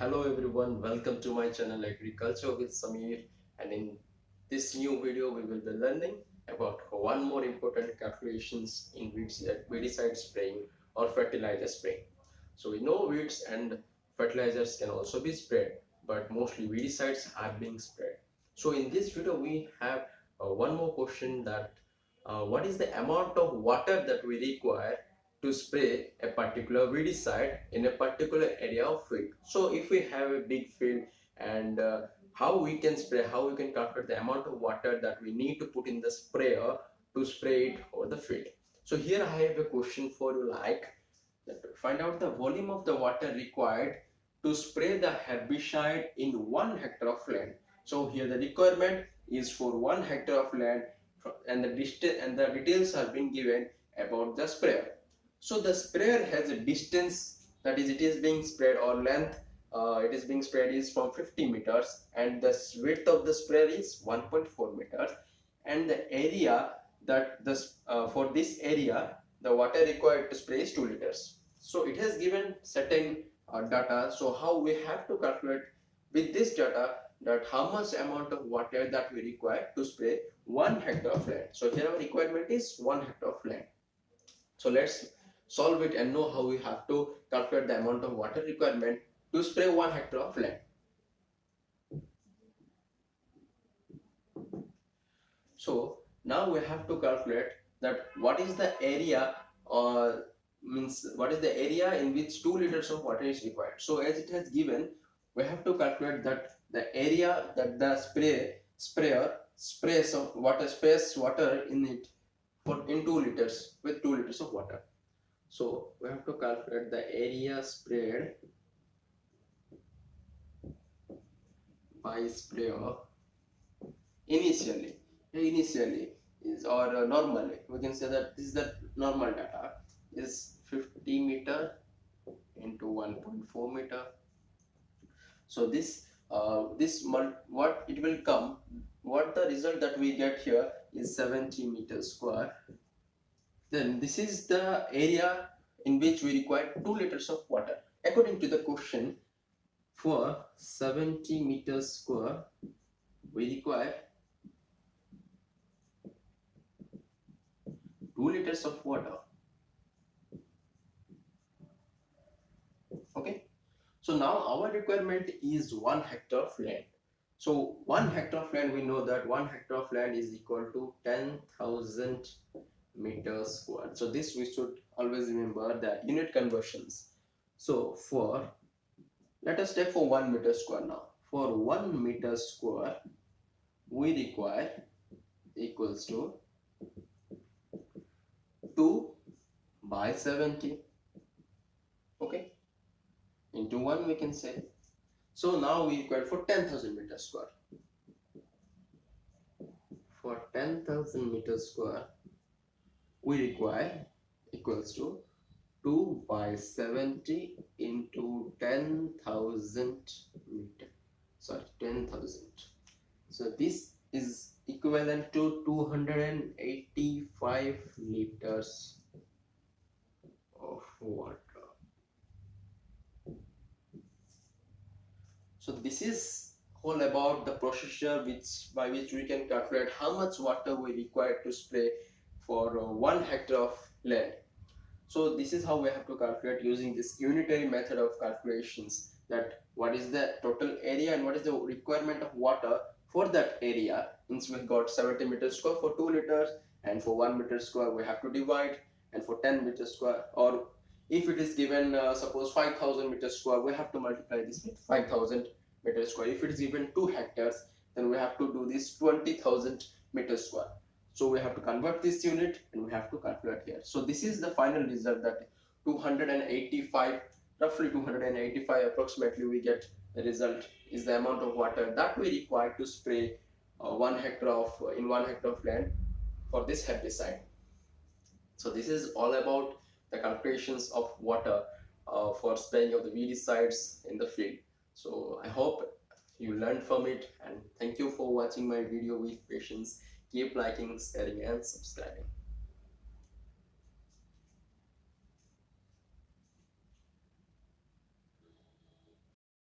Hello everyone, welcome to my channel Agriculture with Samir, and in this new video we will be learning about one more important calculations in weedicide spraying or fertilizer spraying. So we know weeds and fertilizers can also be sprayed, but mostly weedicides are being sprayed. So in this video we have one more question, that what is the amount of water that we require to spray a particular weedicide in a particular area of field. So if we have a big field, and how we can spray, how we can calculate the amount of water that we need to put in the sprayer to spray it over the field. So here I have a question for you, like find out the volume of the water required to spray the herbicide in 1 hectare of land. So here the requirement is for 1 hectare of land, and the distance and the details have been given about the sprayer. So the sprayer has a distance, that is it is being sprayed, or length it is being sprayed is from 50 meters, and the width of the sprayer is 1.4 meters, and the area that for this area the water required to spray is 2 liters. So it has given certain data. So how we have to calculate with this data that how much amount of water that we require to spray 1 hectare of land. So here our requirement is 1 hectare of land. So let's solve it and know how we have to calculate the amount of water requirement to spray 1 hectare of land. So now we have to calculate that what is the area, or means what is the area in which 2 liters of water is required. So as it has given, we have to calculate that the area that the sprayer sprays water in it in 2 liters with 2 liters of water. So we have to calculate the area sprayed by sprayer initially is, or normally we can say that this is the normal data is 50 meter into 1.4 meter. So what it will come, what the result that we get here is 70 meters square. Then this is the area in which we require 2 liters of water. According to the question, for 70 meters square we require 2 liters of water. Okay, so now our requirement is 1 hectare of land. So 1 hectare of land, we know that 1 hectare of land is equal to 10,000 meters square. So this we should always remember, the unit conversions. So let us take for 1 meter square now. For 1 meter square we require equals to 2 by 70, okay, into 1 we can say. So now we require for 10,000 meters square. For 10,000 meters square we require equals to 2 by 70 into 10,000 meter. Sorry, 10,000. So this is equivalent to 285 liters of water. So this is all about the procedure by which we can calculate how much water we require to spray for 1 hectare of land. So this is how we have to calculate using this unitary method of calculations, that what is the total area and what is the requirement of water for that area. Since we got 70 meters square for 2 liters, and for 1 meter square we have to divide, and for 10 meters square, or if it is given suppose 5,000 meters square, we have to multiply this with 5,000 meters square. If it is given 2 hectares, then we have to do this 20,000 meters square. So we have to convert this unit and we have to calculate here. So this is the final result, that 285, roughly 285 approximately we get the result is the amount of water that we require to spray 1 hectare of in 1 hectare of land for this herbicide. So this is all about the calculations of water for spraying of the weedicides in the field. So I hope you learned from it, and thank you for watching my video with patience. Keep liking, sharing and subscribing.